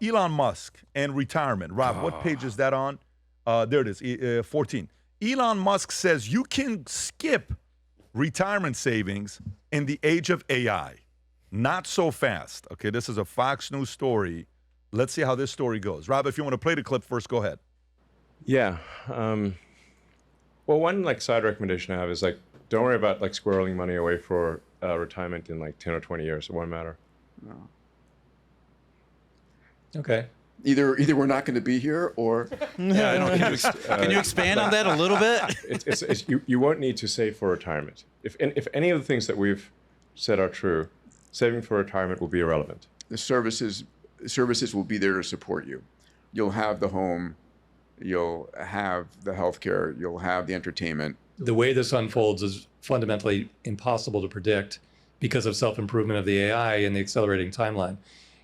Elon Musk and retirement. Rob, what page is that on? There it is, 14. Elon Musk says you can skip retirement savings in the age of AI. Not so fast. Okay, this is a Fox News story. Let's see how this story goes. Rob, if you want to play the clip first, go ahead. Yeah. Well, one side recommendation I have is don't worry about squirreling money away for retirement in 10 or 20 years. It won't matter. No. Okay. Either we're not going to be here, or Yeah, I don't think Can you expand on that a little bit? you won't need to save for retirement. If any of the things that we've said are true, saving for retirement will be irrelevant. the services will be there to support you. You'll have the home, you'll have the healthcare, you'll have the entertainment. The way this unfolds is fundamentally impossible to predict because of self-improvement of the AI and the accelerating timeline.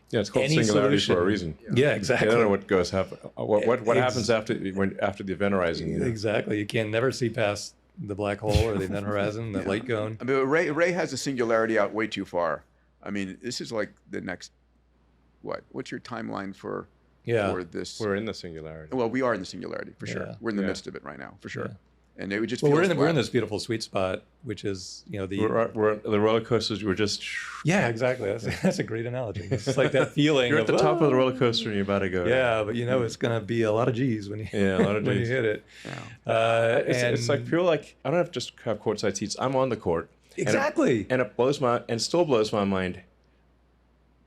Yeah, it's called Any singularity solution- for a reason. Yeah, exactly. I don't know what happens after the event horizon. You know? Exactly. You can never see past the black hole or the event horizon, the light cone. I mean, Ray has the singularity out way too far. I mean, this is like the next, what's your timeline for this? We're in the singularity. Well, we are in the singularity, for sure. Yeah. We're in the midst of it right now, for sure. Yeah. And it would just Well, feels we're in flat. this beautiful sweet spot, which is, the... We're the roller coasters. We're just... Yeah, exactly. That's a great analogy. It's like that feeling You're at the top of the roller coaster and you're about to go. Yeah, but it's going to be a lot of G's when you, Yeah, a lot of when you Gs. hit it. Yeah. It's like feel like I don't have to just have courtside seats. I'm on the court. Exactly. And it still blows my mind.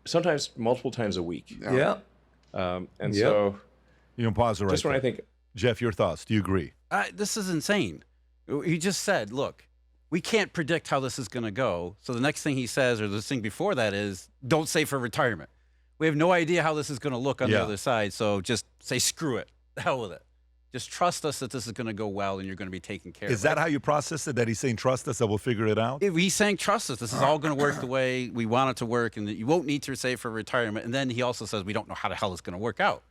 Sometimes multiple times a week. Yeah. So You can pause it right just when there. I think Jeff, your thoughts. Do you agree? This is insane. He just said, look, we can't predict how this is going to go. So the next thing he says, or the thing before that is, don't save for retirement. We have no idea how this is going to look on the other side. So just say, screw it. The hell with it. Just trust us that this is going to go well and you're going to be taken care of. Is that how you process it, that he's saying trust us, that we'll figure it out? He's saying, trust us. This is all going to work the way we want it to work and that you won't need to save for retirement. And then he also says, we don't know how the hell it's going to work out.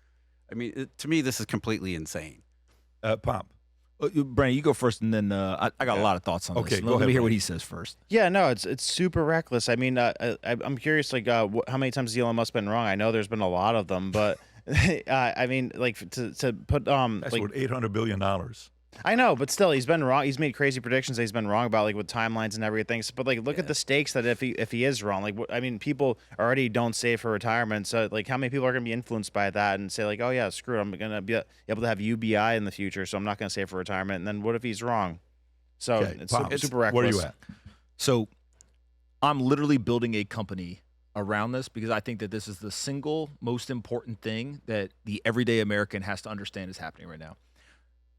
I mean, to me, this is completely insane. Pop. Brandon, you go first, and then I got a lot of thoughts on Okay, this. go Let ahead, me hear what Brandon. he says first. Yeah, no, it's super reckless. I mean, I'm curious, how many times has Elon Musk been wrong? I know there's been a lot of them, but I mean, to put That's worth $800 billion. I know, but still, he's been wrong. He's made crazy predictions that he's been wrong about, with timelines and everything. So, but look at the stakes that if he is wrong, I mean, people already don't save for retirement. So, how many people are going to be influenced by that and say, oh yeah, screw it, I'm going to be able to have UBI in the future, so I'm not going to save for retirement. And then what if he's wrong? So it's super reckless. Where are you at? So I'm literally building a company around this because I think that this is the single most important thing that the everyday American has to understand is happening right now.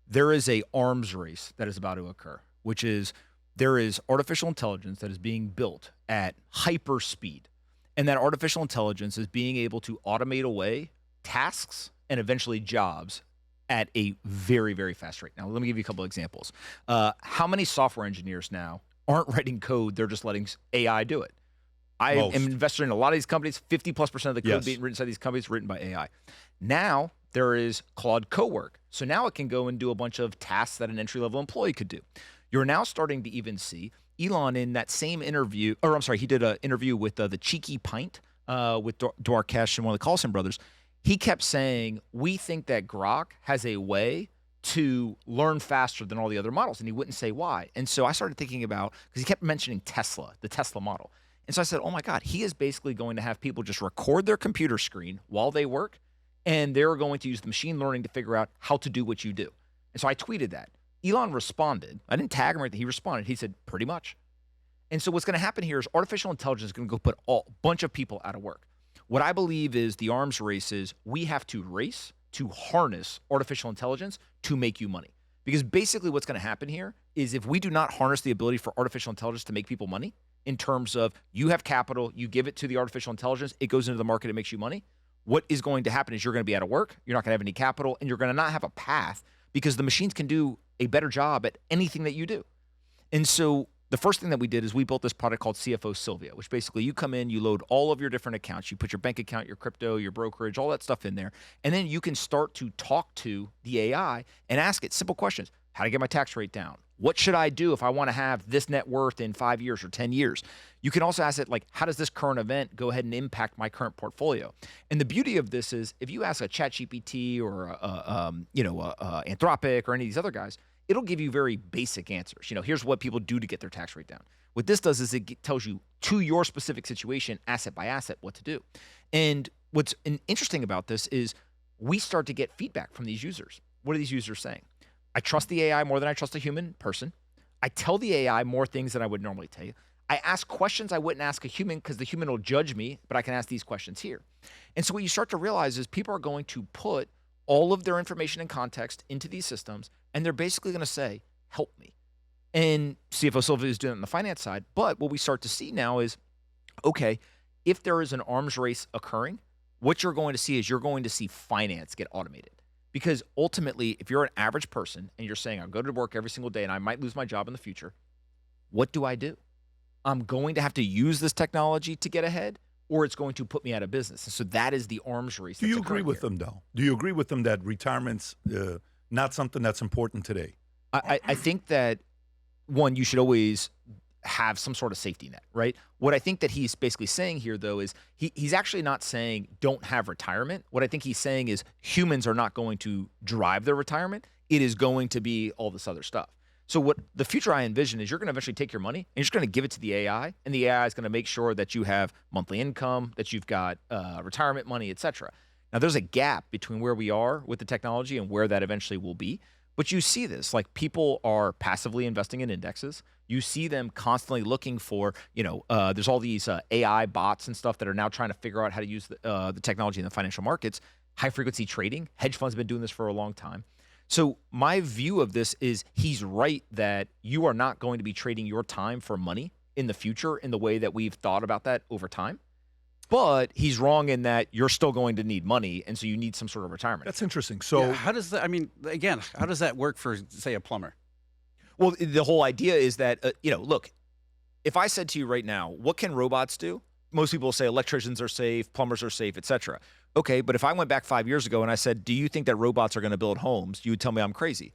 There is a arms race that is about to occur, which is there is artificial intelligence that is being built at hyper speed. And that artificial intelligence is being able to automate away tasks and eventually jobs at a very, very fast rate. Now, let me give you a couple of examples. How many software engineers now aren't writing code, they're just letting AI do it? I am invested in a lot of these companies. 50+% of the code being written inside these companies written by AI. Now there is Claude Cowork. So now it can go and do a bunch of tasks that an entry-level employee could do. You're now starting to even see Elon in that same interview, he did an interview with the Cheeky Pint with Dwarkesh and one of the Carlson brothers. He kept saying, we think that Grok has a way to learn faster than all the other models, and he wouldn't say why. And so I started thinking about, because he kept mentioning Tesla, the Tesla model. And so I said, oh my God, he is basically going to have people just record their computer screen while they work, and they're going to use the machine learning to figure out how to do what you do. And so I tweeted that. Elon responded. I didn't tag him or anything. He responded. He said, pretty much. And so what's going to happen here is artificial intelligence is going to go put a bunch of people out of work. What I believe is the arms race is we have to race to harness artificial intelligence to make you money. Because basically what's going to happen here is if we do not harness the ability for artificial intelligence to make people money, in terms of you have capital, you give it to the artificial intelligence, it goes into the market, it makes you money. What is going to happen is you're going to be out of work, you're not going to have any capital, and you're going to not have a path because the machines can do a better job at anything that you do. And so the first thing that we did is we built this product called CFO Sylvia, which basically you come in, you load all of your different accounts, you put your bank account, your crypto, your brokerage, all that stuff in there, and then you can start to talk to the AI and ask it simple questions. How to get my tax rate down? what should I do if I want to have this net worth in 5 years or 10 years? You can also ask it like, how does this current event go ahead and impact my current portfolio? And the beauty of this is if you ask a ChatGPT or Anthropic or any of these other guys, it'll give you very basic answers. Here's what people do to get their tax rate down. What this does is it tells you to your specific situation, asset by asset, what to do. And what's interesting about this is we start to get feedback from these users. What are these users saying? I trust the AI more than I trust a human person. I tell the AI more things than I would normally tell you. I ask questions I wouldn't ask a human because the human will judge me, but I can ask these questions here. And so what you start to realize is people are going to put all of their information and context into these systems, and they're basically going to say, help me. And CFO Sylvia is doing it on the finance side. But what we start to see now is, okay, if there is an arms race occurring, what you're going to see is you're going to see finance get automated. Because ultimately, if you're an average person and you're saying, I'll go to work every single day and I might lose my job in the future, what do I do? I'm going to have to use this technology to get ahead, or it's going to put me out of business. And so that is the arms race. Do you agree with them, though? Do you agree with them that retirement's not something that's important today? I think that, one, you should always have some sort of safety net, right? What I think that he's basically saying here, though, is he's actually not saying don't have retirement. What I think he's saying is humans are not going to drive their retirement. It is going to be all this other stuff. So what the future I envision is you're going to eventually take your money and you're just going to give it to the AI, and the AI is going to make sure that you have monthly income, that you've got retirement money, et cetera. Now, there's a gap between where we are with the technology and where that eventually will be. But you see this, like people are passively investing in indexes. You see them constantly looking for, there's all these AI bots and stuff that are now trying to figure out how to use the technology in the financial markets. High frequency trading, hedge funds have been doing this for a long time. So my view of this is he's right that you are not going to be trading your time for money in the future in the way that we've thought about that over time. But he's wrong in that you're still going to need money, and so you need some sort of retirement. That's interesting. So Yeah, how does that, how does that work for, say, a plumber? Well, the whole idea is that, look, if I said to you right now, what can robots do? Most people will say electricians are safe, plumbers are safe, et cetera. Okay, but if I went back 5 years ago and I said, do you think that robots are going to build homes? You would tell me I'm crazy.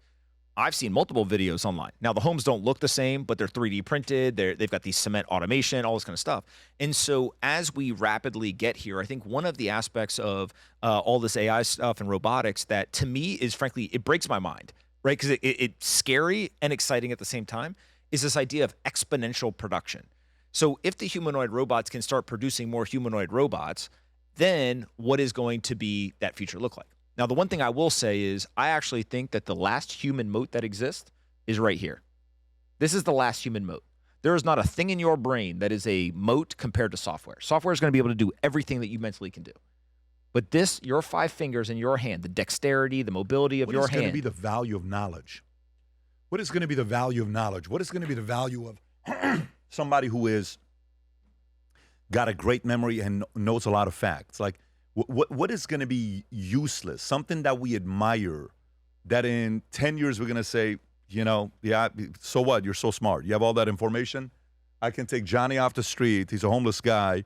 I've seen multiple videos online. Now, the homes don't look the same, but they're 3D printed. They've got these cement automation, all this kind of stuff. And so as we rapidly get here, I think one of the aspects of all this AI stuff and robotics that to me is, frankly, it breaks my mind, right? Because it's scary and exciting at the same time, is this idea of exponential production. So if the humanoid robots can start producing more humanoid robots, then what is going to be that future look like? Now, the one thing I will say is I actually think that the last human moat that exists is right here. This is the last human moat. There is not a thing in your brain that is a moat compared to software. Software is going to be able to do everything that you mentally can do. But this, your 5 fingers in your hand, the dexterity, the mobility of your hand. What is going to be the value of knowledge? What is going to be the value of knowledge? What is going to be the value of somebody who is got a great memory and knows a lot of facts? Like, what is going to be useless? Something that we admire, that in 10 years we're going to say, yeah, so what? You're so smart. You have all that information. I can take Johnny off the street. He's a homeless guy.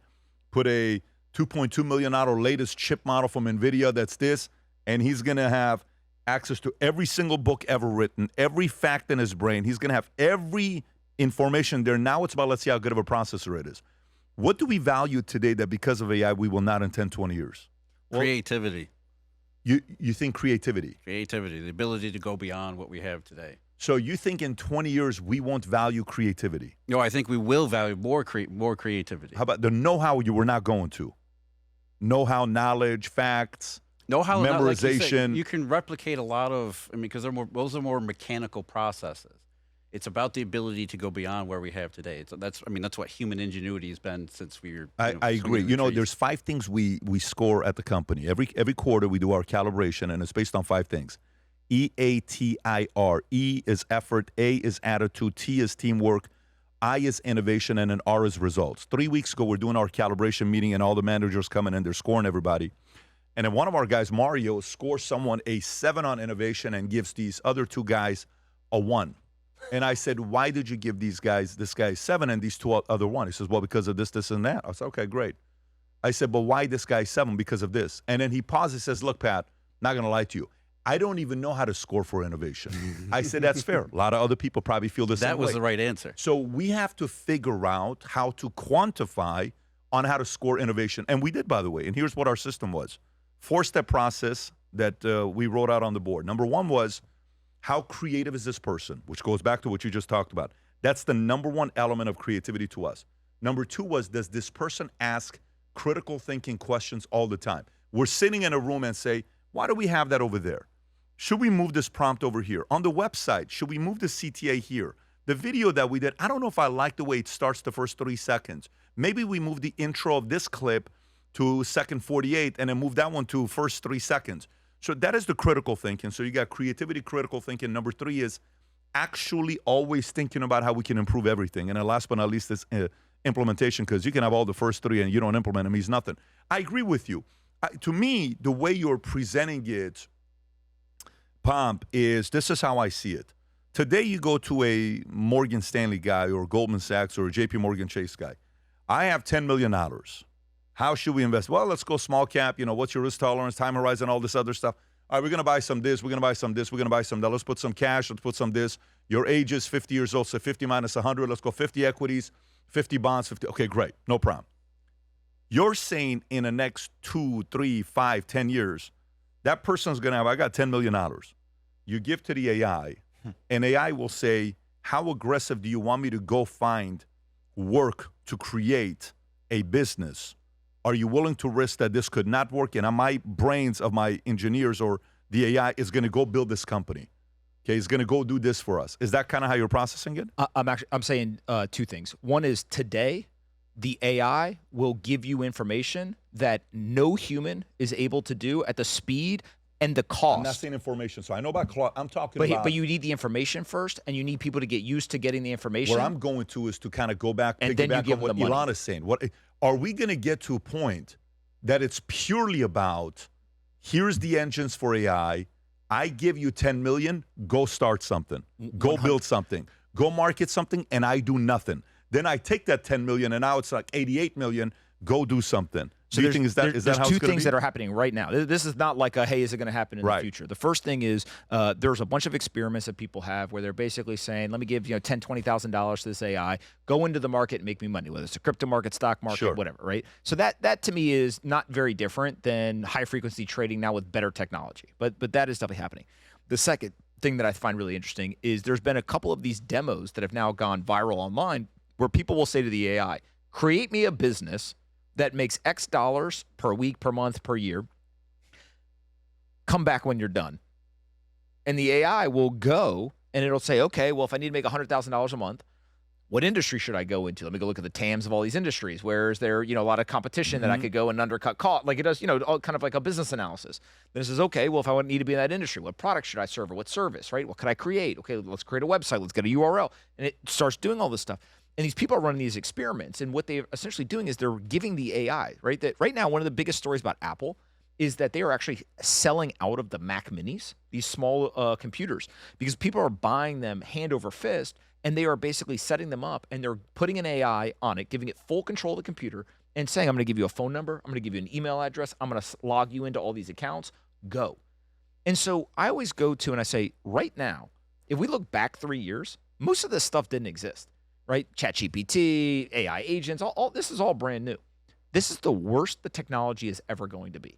Put a $2.2 million latest chip model from NVIDIA that's this, and he's going to have access to every single book ever written, every fact in his brain. He's going to have every information there. Now it's about, let's see how good of a processor it is. What do we value today that because of AI we will not in 10, 20 years? Creativity. You think creativity? Creativity, the ability to go beyond what we have today. So you think in 20 years we won't value creativity? No, I think we will value more creativity. How about the know-how you were not going to? Know-how, knowledge, facts, know-how, memorization. Like you said, you can replicate a lot of, because those are more mechanical processes. It's about the ability to go beyond where we have today. That's what human ingenuity has been since we were. I agree. There's 5 things we score at the company. Every quarter we do our calibration, and it's based on 5 things. EATIR. E is effort, A is attitude, T is teamwork, I is innovation, and then R is results. 3 weeks ago, we're doing our calibration meeting, and all the managers coming in, they're scoring everybody. And then one of our guys, Mario, scores someone a 7 on innovation and gives these other 2 guys a 1. And I said, why did you give this guy 7 and these 2 other 1? He says, well, because of this, this, and that. I said, okay, great. I said, but why this guy 7? Because of this. And then he pauses, says, look, Pat, not going to lie to you. I don't even know how to score for innovation. I said, that's fair. A lot of other people probably feel the same That was way. the right answer. So we have to figure out how to quantify on how to score innovation. And we did, by the way. And here's what our system was. 4-step process that we wrote out on the board. Number 1 was, how creative is this person? Which goes back to what you just talked about. That's the number 1 element of creativity to us. Number 2 was, does this person ask critical thinking questions all the time? We're sitting in a room and say, why do we have that over there? Should we move this prompt over here? On the website, should we move the CTA here? The video that we did, I don't know if I like the way it starts the first 3 seconds. Maybe we move the intro of this clip to second 48 and then move that one to first 3 seconds. So that is the critical thinking. So you got creativity, critical thinking. Number 3 is actually always thinking about how we can improve everything. And then last but not least is implementation, because you can have all the first 3 and you don't implement them, means nothing. I agree with you. To me, the way you're presenting it, Pomp, is this is how I see it. Today you go to a Morgan Stanley guy or Goldman Sachs or a JP Morgan Chase guy. I have $10 million. How should we invest? Well, let's go small cap. You know, what's your risk tolerance, time horizon, all this other stuff. All right, we're going to buy some this. We're going to buy some this. We're going to buy some that. Let's put some cash. Let's put some this. Your age is 50 years old, so 50 minus 100. Let's go 50 equities, 50 bonds, 50. Okay, great. No problem. You're saying in the next 2, 3, 5, 10 years, that person's going to have, I got $10 million. You give to the AI, and AI will say, how aggressive do you want me to go find work to create a business? Are you willing to risk that this could not work? And my brains of my engineers or the AI is going to go build this company. Okay, it's going to go do this for us. Is that kind of how you're processing it? I'm saying 2 things. One is today, the AI will give you information that no human is able to do at the speed and the cost. I'm not saying information, so I know about Claude. I'm talking but about... But you need the information first, and you need people to get used to getting the information. Where I'm going to is to kind of go back, and then you piggyback give on what them the money. Elon is saying. What are we going to get to a point that it's purely about, here's the engines for AI, I give you 10 million, go start something, go 100. build something, go market something, and I do nothing. Then I take that 10 million, and now it's like 88 million, go do something. So do you think is that how there's it's 2 going to things be? that are happening right now. This is not like a, hey, is it going to happen in the future? The first thing is there's a bunch of experiments that people have where they're basically saying, let me give $10,000, $20,000 to this AI, go into the market and make me money, whether it's a crypto market, stock market, whatever, right? So that to me is not very different than high frequency trading now with better technology. But that is definitely happening. The second thing that I find really interesting is there's been a couple of these demos that have now gone viral online where people will say to the AI, create me a business that makes X dollars per week, per month, per year. Come back when you're done. And the AI will go and it'll say, okay, well, if I need to make $100,000 a month, what industry should I go into? Let me go look at the TAMs of all these industries. Where is there, a lot of competition that I could go and undercut cost? Like it does, all kind of like a business analysis. Then it says, okay, well, if I need to be in that industry, what product should I serve or what service, right? What could I create? Okay, let's create a website. Let's get a URL. And it starts doing all this stuff. And these people are running these experiments, and what they're essentially doing is they're giving the AI, right? That right now, one of the biggest stories about Apple is that they are actually selling out of the Mac Minis, these small computers, because people are buying them hand over fist, and they are basically setting them up, and they're putting an AI on it, giving it full control of the computer, and saying, I'm going to give you a phone number, I'm going to give you an email address, I'm going to log you into all these accounts, go. And so I always go to and I say, right now, if we look back 3 years, most of this stuff didn't exist. Right? ChatGPT, AI agents, all this is all brand new. This is the worst the technology is ever going to be.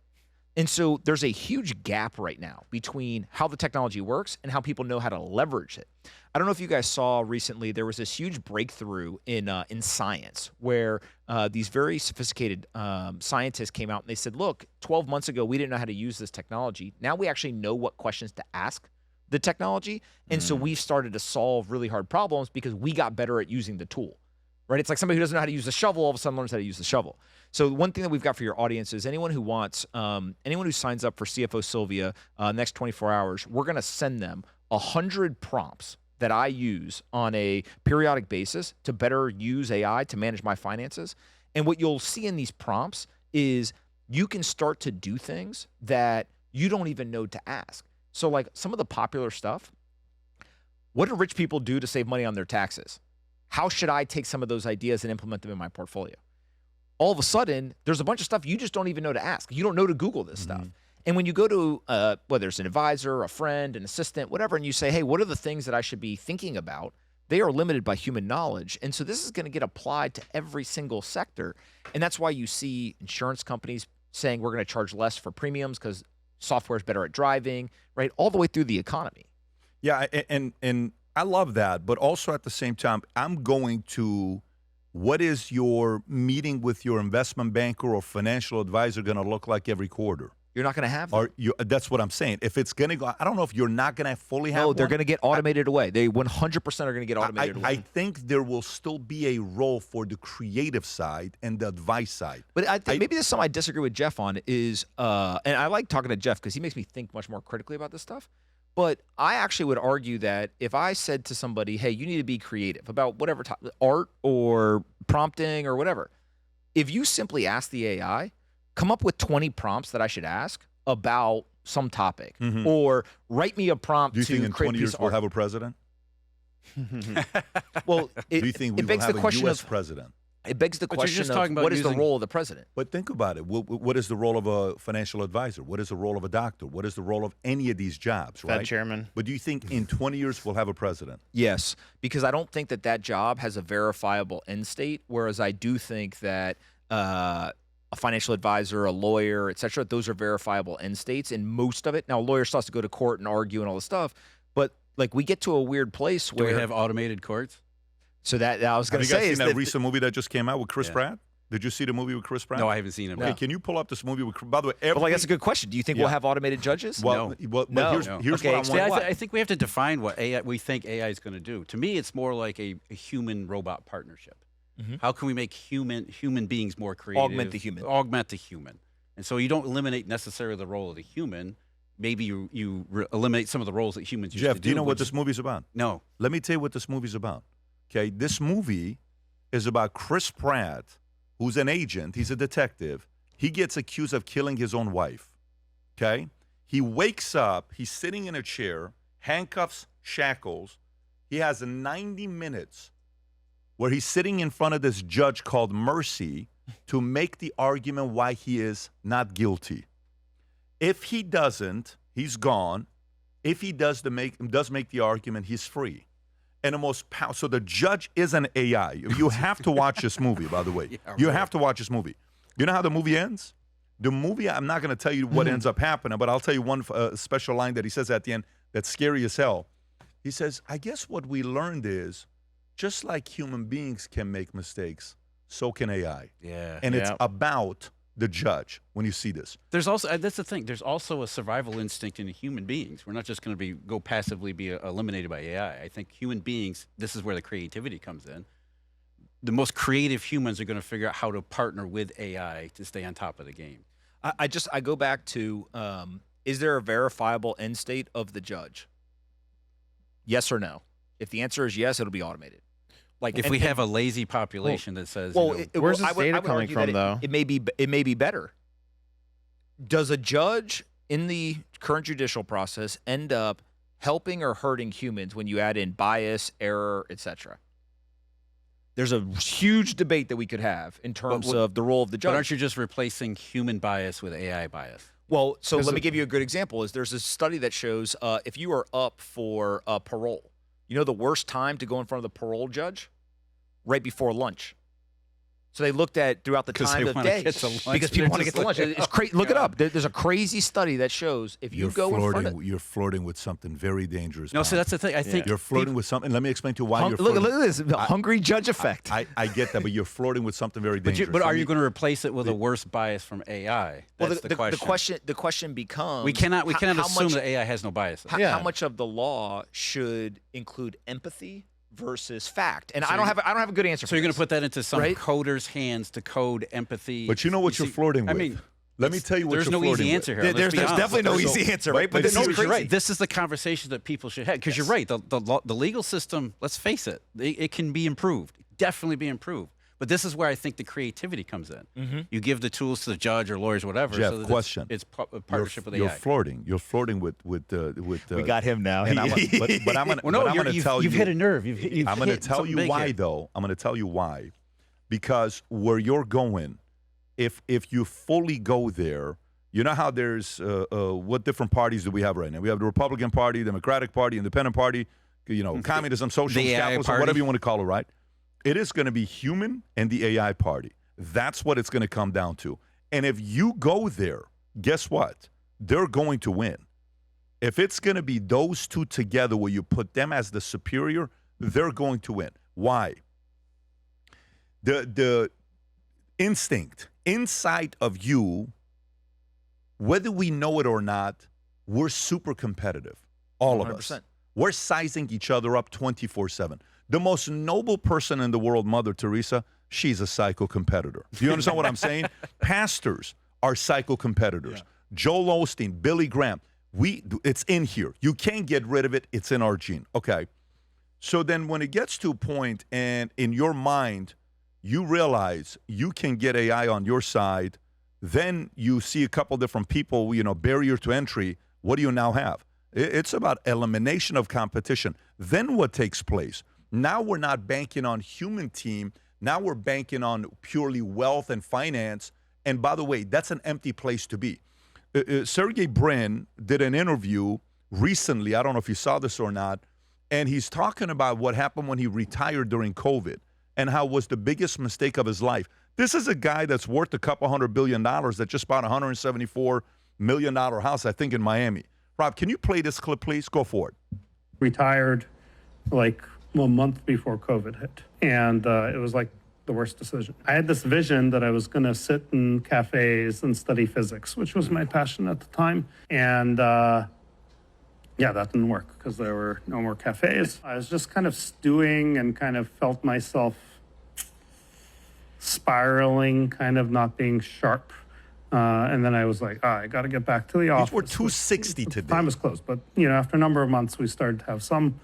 And so there's a huge gap right now between how the technology works and how people know how to leverage it. I don't know if you guys saw recently, there was this huge breakthrough in science where these very sophisticated scientists came out and they said, look, 12 months ago, we didn't know how to use this technology. Now we actually know what questions to ask the technology. And so we've started to solve really hard problems because we got better at using the tool, right? It's like somebody who doesn't know how to use a shovel, all of a sudden learns how to use the shovel. So one thing that we've got for your audience is anyone who wants, anyone who signs up for CFO Sylvia next 24 hours, we're going to send them 100 prompts that I use on a periodic basis to better use AI to manage my finances. And what you'll see in these prompts is you can start to do things that you don't even know to ask. So like some of the popular stuff, what do rich people do to save money on their taxes? How should I take some of those ideas and implement them in my portfolio? All of a sudden, there's a bunch of stuff you just don't even know to ask. You don't know to Google this stuff. And when you go to whether it's an advisor, a friend, an assistant, whatever, and you say, hey, what are the things that I should be thinking about? They are limited by human knowledge. And so this is going to get applied to every single sector. And that's why you see insurance companies saying we're going to charge less for premiums because software is better at driving, right? All the way through the economy. Yeah, and I love that. But also at the same time, I'm going to, what is your meeting with your investment banker or financial advisor going to look like every quarter? You're not going to have Or that's what I'm saying. If it's going to go, I don't know if you're not going to fully have No, one. they're going to get automated away. They 100% are going to get automated away. I think there will still be a role for the creative side and the advice side. But I think maybe this is something I disagree with Jeff on is, and I like talking to Jeff because he makes me think much more critically about this stuff. But I actually would argue that if I said to somebody, hey, you need to be creative about whatever art or prompting or whatever, if you simply ask the AI, come up with 20 prompts that I should ask about some topic, or write me a prompt Do you to think in create 20 a piece years of we'll art. have a president? Well, Do you think we will begs have the a question U.S. of president? it begs the But you're just question talking of about what is the using- role of the president? But think about it. What is the role of a financial advisor? What is the role of a doctor? What is the role of any of these jobs, Fed right? chairman. But do you think in 20 years we'll have a president? Yes, because I don't think that that job has a verifiable end state, whereas I do think that a financial advisor, a lawyer, et cetera, those are verifiable end states, and most of it. Now, a lawyer still has to go to court and argue and all this stuff, but like we get to a weird place Do where we have automated courts? so that I was Have going you to guys say seen is that that recent movie that just came out with Chris Yeah. Pratt? Did you see the movie with Chris Pratt? No, I haven't seen it. Okay, can you pull up this movie with? By the way, but like that's a good question. Do you think we'll have automated judges? Well, No. but No. here's, No. here's Okay, what I explain want. why. I think we have to define what AI we think AI is going to do. To me, it's more like a human-robot partnership. How can we make human beings more creative? Augment the human. Augment the human. And so you don't eliminate necessarily the role of the human. Maybe you eliminate some of the roles that humans used to Jeff, do. do you know what which this is- movie's about? No. Let me tell you what this movie's about. Okay, this movie is about Chris Pratt, who's an agent. He's a detective. He gets accused of killing his own wife. Okay, he wakes up. He's sitting in a chair, handcuffs, shackles. He has 90 minutes where he's sitting in front of this judge called Mercy to make the argument why he is not guilty. If he doesn't, he's gone. If he does make the argument, he's free. And the most so the judge is an AI. You have to watch this movie, by the way. You have to watch this movie. You know how the movie ends? The movie, I'm not going to tell you what ends up happening, but I'll tell you one special line that he says at the end that's scary as hell. He says, I guess what we learned is just like human beings can make mistakes, so can AI. Yeah. And it's Yeah. about the judge when you see this. There's also that's the thing. There's also a survival instinct in human beings. We're not just going to go passively be eliminated by AI. I think human beings. This is where the creativity comes in. The most creative humans are going to figure out how to partner with AI to stay on top of the game. I go back to is there a verifiable end state of the judge? Yes or no? If the answer is yes, it'll be automated. Like If we have a lazy population that says, well, you know, Where's this I would data coming argue from, that though? it may be better. Does a judge in the current judicial process end up helping or hurting humans when you add in bias, error, etc.? There's a huge debate that we could have in terms of the role of the but judge. aren't you just replacing human bias with AI bias? Well, so Because let me give you a good example. Is there's a study that shows if you are up for parole, you know the worst time to go in front of the parole judge? Right before lunch. So they looked at throughout the 'Cause time they of wanna day get to lunch. because people They're want to get just to lunch. like, It's crazy. Look it up. There's a crazy study that shows if you You're go in front flirting. of You're flirting with something very dangerous. No, so Pam. that's the thing. I think You're flirting with something. Let me explain to you why you're look flirting. at this hungry judge effect. I get that, but you're flirting with something very But, dangerous. but are Let you me- going to replace it with a worse bias from AI? well, That's the question. the question becomes We cannot how assume much, that AI has no bias. how much of the law should include empathy versus fact. And I don't have a good answer. So you're going to put that into some right? coder's hands to code empathy. But you know what you're see, flirting I with. mean, Let me tell you what there's you're no flirting easy with. answer here. There's let's be honest. definitely no So- easy answer, right? but But this it's is- crazy. You're right. This is the conversation that people should have because you're right. The legal system, let's face it, it can be improved. Definitely be improved. But this is where I think the creativity comes in. You give the tools to the judge or lawyers, whatever. Jeff, so that question. It's a partnership with You're AI. flirting. You're flirting with. We got him now. And I'm gonna, but I'm going Well, no, to tell you've you. hit a nerve. You've I'm going to hit tell something you big why, here. though. I'm going to tell you why, because where you're going, if you fully go there, You know how there's what different parties do we have right now? We have the Republican Party, Democratic Party, Independent Party, communism, socialism, capitalism, whatever you want to call it, right? It is going to be human and the AI party. That's what it's going to come down to. And if you go there, guess what? They're going to win. If it's going to be those two together where you put them as the superior, they're going to win. Why? The instinct inside of you, whether we know it or not, we're super competitive. All of 100%. us. We're sizing each other up 24/7. The most noble person in the world, Mother Teresa, she's a psycho competitor. Do you understand what I'm saying? Pastors are psycho competitors. Yeah. Joel Osteen, Billy Graham, it's in here. You can't get rid of it. It's in our gene. Okay. So then when it gets to a point and in your mind, you realize you can get AI on your side, then you see a couple different people, barrier to entry. What do you now have? It's about elimination of competition. Then what takes place? Now we're not banking on human team. Now we're banking on purely wealth and finance. And by the way, that's an empty place to be. Sergey Brin did an interview recently. I don't know if you saw this or not. And he's talking about what happened when he retired during COVID and how it was the biggest mistake of his life. This is a guy that's worth a couple $100 billion that just bought a $174 million house, I think, in Miami. Rob, can you play this clip, please? Go for it. Retired like a month before COVID hit. And it was like the worst decision. I had this vision that I was going to sit in cafes and study physics, which was my passion at the time. And that didn't work because there were no more cafes. I was just kind of stewing and kind of felt myself spiraling, kind of not being sharp. And then I was like, I got to get back to the office. We're 260 today. Time was close. But, after a number of months, we started to have some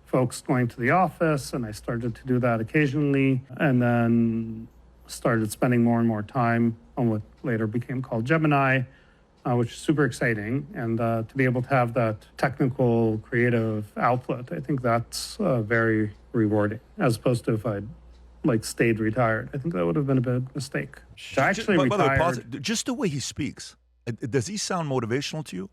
folks going to the office, and I started to do that occasionally, and then started spending more and more time on what later became called Gemini, which is super exciting. And to be able to have that technical, creative output, I think that's very rewarding, as opposed to if I'd stayed retired. I think that would have been a big mistake. So I actually retired. Just the way he speaks, does he sound motivational to you?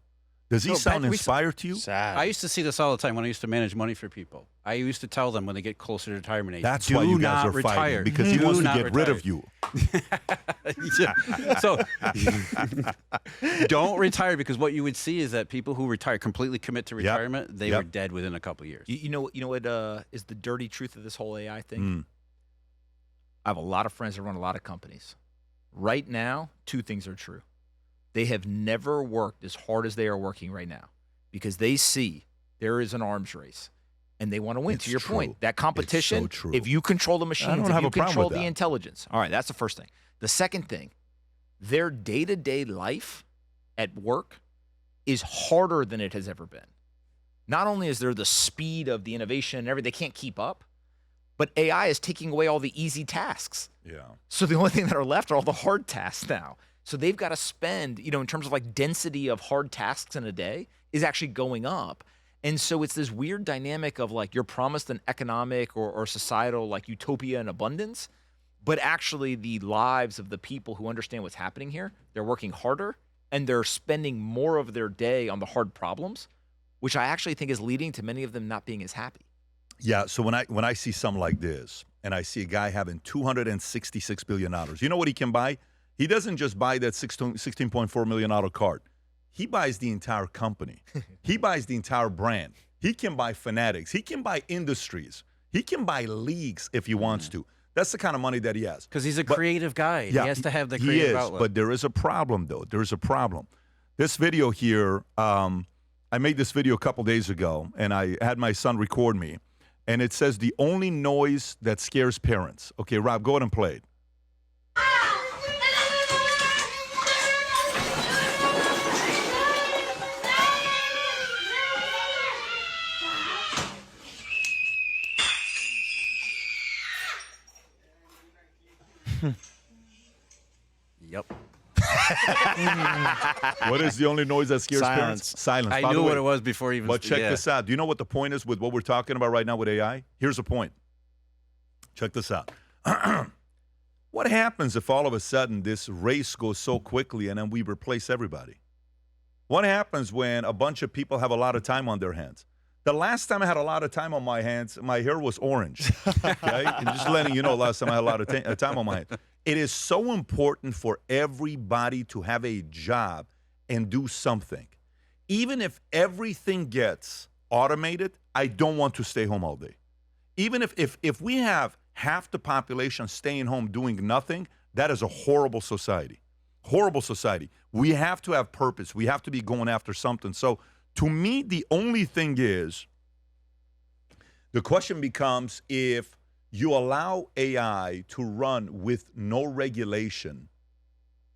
Does he sound inspired to you? Sad. I used to see this all the time when I used to manage money for people. I used to tell them when they get closer to retirement age, that's why you guys are fighting, because he wants to get rid of you. So don't retire, because what you would see is that people who retire, completely commit to retirement, they were dead within a couple of years. You know what is the dirty truth of this whole AI thing? I have a lot of friends that run a lot of companies. Right now, two things are true. They have never worked as hard as they are working right now, because they see there is an arms race and they want to win. It's to your true. point, that competition, It's so true. if you control the machines, don't if have you a problem control with the that. intelligence. All right, that's the first thing. The second thing, their day-to-day life at work is harder than it has ever been. Not only is there the speed of the innovation and everything, they can't keep up, but AI is taking away all the easy tasks. Yeah. So the only thing that are left are all the hard tasks now. So they've got to spend, in terms of density of hard tasks in a day is actually going up. And so it's this weird dynamic of you're promised an economic or societal utopia and abundance, but actually the lives of the people who understand what's happening here, they're working harder and they're spending more of their day on the hard problems, which I actually think is leading to many of them not being as happy. Yeah, so when I see something like this and I see a guy having $266 billion, you know what he can buy? He doesn't just buy that $16.4 million card. He buys the entire company. He buys the entire brand. He can buy fanatics. He can buy industries. He can buy leagues if he wants to. That's the kind of money that he has. Because he's a creative guy. Yeah, he has to have the creative outlet. But there is a problem, though. There is a problem. This video here, I made this video a couple days ago, and I had my son record me. And it says the only noise that scares parents. Okay, Rob, go ahead and play it. Yep. What is the only noise that scares parents? Silence. I By knew the way, what it was before even. But check this out. Do you know what the point is with what we're talking about right now with AI? Here's the point. Check this out. What happens if all of a sudden this race goes so quickly and then we replace everybody? What happens when a bunch of people have a lot of time on their hands? The last time I had a lot of time on my hands, my hair was orange. Okay? And just letting you know, last time I had a lot of time on my hands. It is so important for everybody to have a job and do something. Even if everything gets automated, I don't want to stay home all day. Even if we have half the population staying home doing nothing, that is a horrible society. Horrible society. We have to have purpose. We have to be going after something. So to me, the only thing is, the question becomes, if you allow AI to run with no regulation,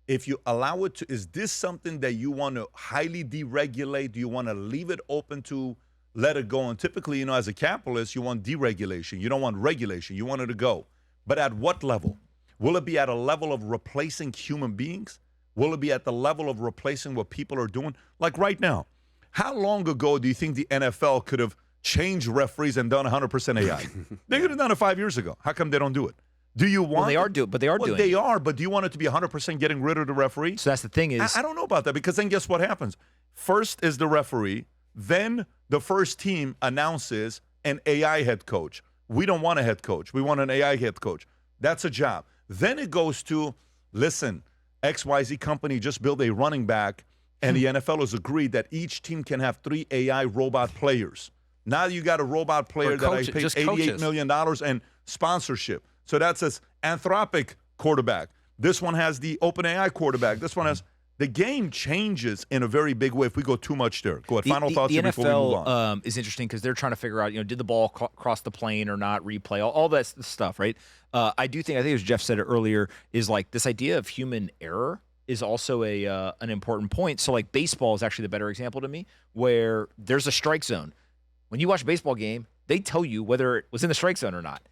if you allow it to, is this something that you want to highly deregulate? Do you want to leave it open to let it go? And typically, as a capitalist, you want deregulation. You don't want regulation. You want it to go. But at what level? Will it be at a level of replacing human beings? Will it be at the level of replacing what people are doing? Like right now, how long ago do you think the NFL could have changed referees and done 100% AI? They could have done it 5 years ago. How come they don't do it? Do you want? Well, they are doing. They are, but do you want it to be 100% getting rid of the referee? So that's the thing is, I don't know about that, because then guess what happens? First is the referee, then the first team announces an AI head coach. We don't want a head coach. We want an AI head coach. That's a job. Then it goes to, listen, XYZ company just built a running back, and the NFL has agreed that each team can have 3 AI robot players. Now you got a robot player that I paid $88 million and sponsorship. So that's an Anthropic quarterback. This one has the OpenAI quarterback. This one has. The game changes in a very big way if we go too much there. Go ahead. Final thoughts the before we move on. NFL is interesting because they're trying to figure out, did the ball cross the plane or not, replay, all that stuff, right? I think as Jeff said it earlier, is like this idea of human error is also an important point. So like baseball is actually the better example to me, where there's a strike zone. When you watch a baseball game, they tell you whether it was in the strike zone or not.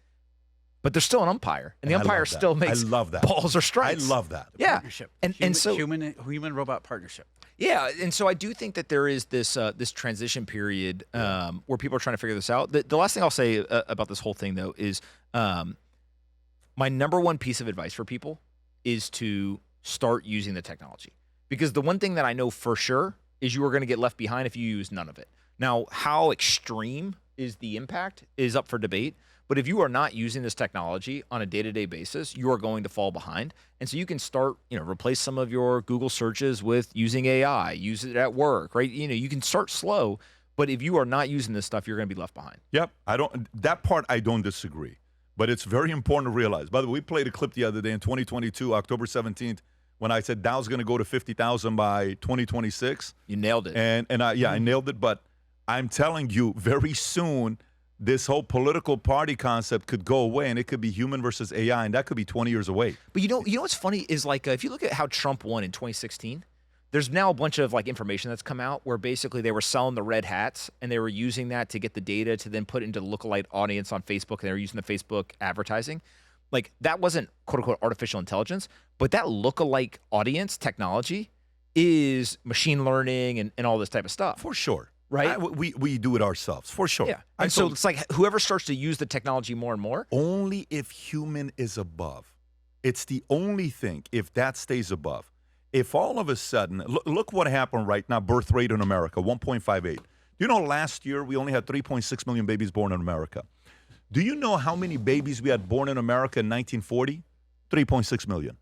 But there's still an umpire, and the umpire still makes balls or strikes. I love that. Yeah, Partnership. and so human robot partnership. Yeah, and so I do think that there is this this transition period where people are trying to figure this out. The last thing I'll say about this whole thing, though, is my number one piece of advice for people is to start using the technology, because the one thing that I know for sure is you are going to get left behind if you use none of it. Now, how extreme is the impact is up for debate. But if you are not using this technology on a day-to-day basis, you are going to fall behind. And so you can start, replace some of your Google searches with using AI, use it at work, right? You can start slow, but if you are not using this stuff, you're going to be left behind. Yep. That part I don't disagree. But it's very important to realize. By the way, we played a clip the other day in 2022, October 17th, when I said Dow's going to go to 50,000 by 2026. You nailed it. I nailed it. But I'm telling you, very soon, this whole political party concept could go away, and it could be human versus AI, and that could be 20 years away. But you know what's funny is like if you look at how Trump won in 2016, there's now a bunch of like information that's come out where basically they were selling the red hats, and they were using that to get the data to then put into the lookalike audience on Facebook, and they were using the Facebook advertising. Like that wasn't quote unquote artificial intelligence, but that lookalike audience technology is machine learning and all this type of stuff. For sure. Right? We do it ourselves, for sure. Yeah. And so it's like whoever starts to use the technology more and more. Only if human is above. It's the only thing, if that stays above. If all of a sudden, look what happened right now, birth rate in America, 1.58. You know, last year we only had 3.6 million babies born in America. Do you know how many babies we had born in America in 1940? 3.6 million.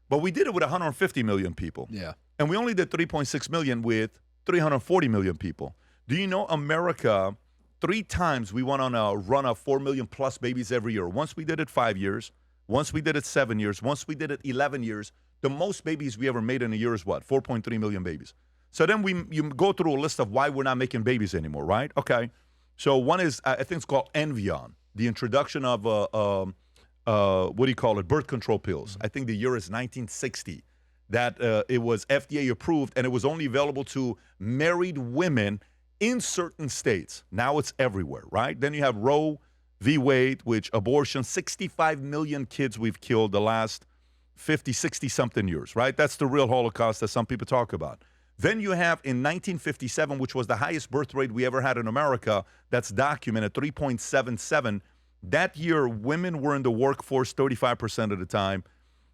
But we did it with 150 million people. Yeah. And we only did 3.6 million with 340 million people. Do you know America, 3 times we went on a run of 4 million plus babies every year. Once we did it 5 years. Once we did it 7 years. Once we did it 11 years. The most babies we ever made in a year is what? 4.3 million babies. So then you go through a list of why we're not making babies anymore, right? Okay. So one is, I think it's called Envion, the introduction of, what do you call it, birth control pills. I think the year is 1960. That it was FDA approved, and it was only available to married women in certain states. Now it's everywhere, right? Then you have Roe v. Wade, which abortion, 65 million kids we've killed the last 50, 60-something years, right? That's the real Holocaust that some people talk about. Then you have in 1957, which was the highest birth rate we ever had in America, that's documented, 3.77. That year, women were in the workforce 35% of the time.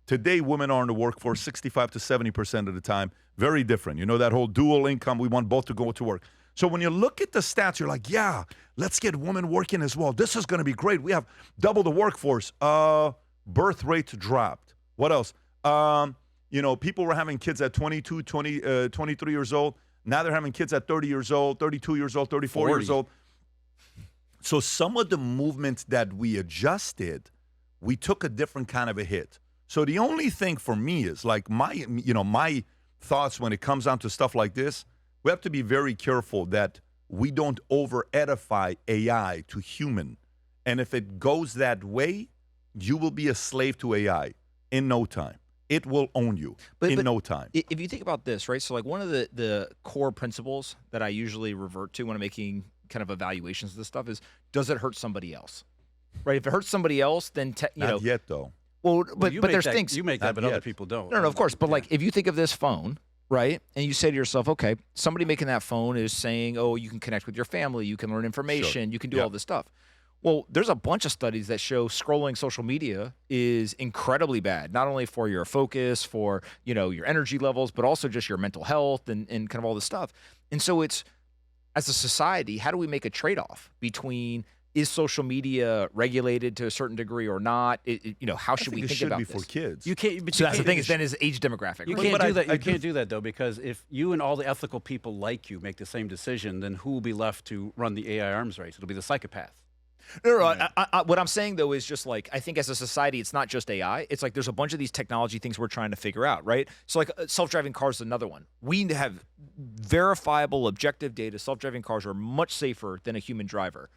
Today, women are in the workforce 65 to 70% of the time. Very different. You know, that whole dual income, we want both to go to work. So when you look at the stats, you're like, yeah, let's get women working as well. This is going to be great. We have double the workforce. Birth rate dropped. What else? You know, people were having kids at 22, 23 years old. Now they're having kids at 30 years old, 32 years old, 34 years old. So some of the movements that we adjusted, we took a different kind of a hit. So the only thing for me is like my thoughts when it comes down to stuff like this, we have to be very careful that we don't over-edify AI to human. And if it goes that way, you will be a slave to AI in no time. It will own you in no time. If you think about this, right? So like one of the core principles that I usually revert to when I'm making kind of evaluations of this stuff is, does it hurt somebody else? Right? If it hurts somebody else, then Not yet though. Well, but there's that, things you make that, but yet. other people don't. No, of course. But like if you think of this phone, right? And you say to yourself, okay, somebody making that phone is saying, oh, you can connect with your family, you can learn information, you can do all this stuff. Well, there's a bunch of studies that show scrolling social media is incredibly bad, not only for your focus, for, you know, your energy levels, but also just your mental health and kind of all this stuff. And so it's, as a society, how do we make a trade-off between, is social media regulated to a certain degree or not? You know, how should we think about this? It should be for kids. You can't. But So you that's the can't- thing, is then is age demographic. You right? can't But do that. I You can't do that though, because if you and all the ethical people like you make the same decision, then who will be left to run the AI arms race? It'll be the psychopath. No, what I'm saying though is just like, I think as a society, it's not just AI. It's like there's a bunch of these technology things we're trying to figure out, right? So like self-driving cars is another one. We have verifiable, objective data. Self-driving cars are much safer than a human driver.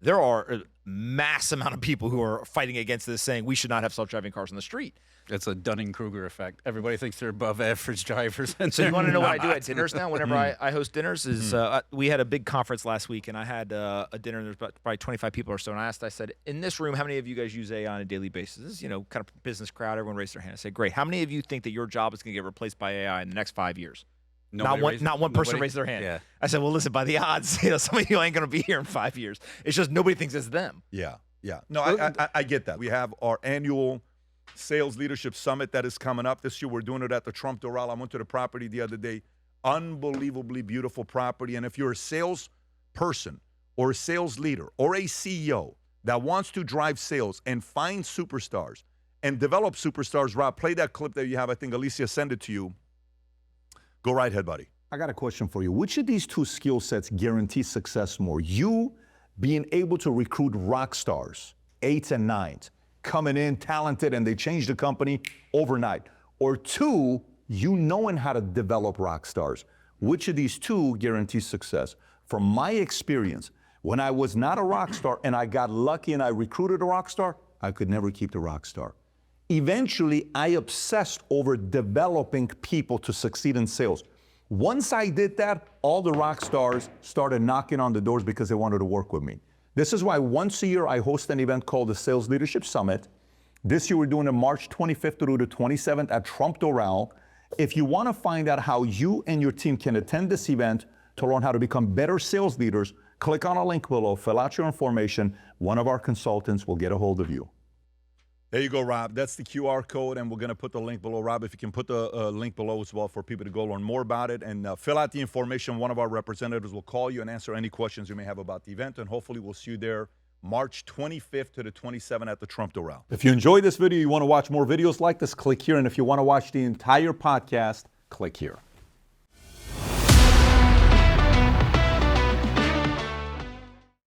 There are a mass amount of people who are fighting against this, saying we should not have self-driving cars on the street. It's a Dunning-Kruger effect. Everybody thinks they're above average drivers. And So you want to know what I do at dinners now? Whenever I host dinners, is we had a big conference last week, and I had a dinner. There's about probably 25 people or so, and I said, in this room, how many of you guys use AI on a daily basis? This is, you know, kind of business crowd. Everyone raised their hand. I said, great. How many of you think that your job is going to get replaced by AI in the next 5 years? Not one person raised their hand. Yeah. I said, well, listen, by the odds, you know, some of you ain't going to be here in 5 years. It's just nobody thinks it's them. Yeah. No, I get that. We have our annual Sales Leadership Summit that is coming up this year. We're doing it at the Trump Doral. I went to the property the other day. Unbelievably beautiful property. And if you're a sales person or a sales leader or a CEO that wants to drive sales and find superstars and develop superstars, Rob, play that clip that you have. I think Alicia sent it to you. Go right ahead, buddy. I got a question for you. Which of these two skill sets guarantee success more? You being able to recruit rock stars, 8s and 9s, coming in talented and they change the company overnight. Or two, you knowing how to develop rock stars. Which of these two guarantees success? From my experience, when I was not a rock star and I got lucky and I recruited a rock star, I could never keep the rock star. Eventually, I obsessed over developing people to succeed in sales. Once I did that, all the rock stars started knocking on the doors because they wanted to work with me. This is why once a year I host an event called the Sales Leadership Summit. This year we're doing it March 25th through the 27th at Trump Doral. If you want to find out how you and your team can attend this event to learn how to become better sales leaders, click on a link below, fill out your information. One of our consultants will get a hold of you. There you go, Rob. That's the QR code, and we're going to put the link below. Rob, if you can put the link below as well for people to go learn more about it and fill out the information. One of our representatives will call you and answer any questions you may have about the event, and hopefully we'll see you there March 25th to the 27th at the Trump Doral. If you enjoyed this video, you want to watch more videos like this, click here. And if you want to watch the entire podcast, click here.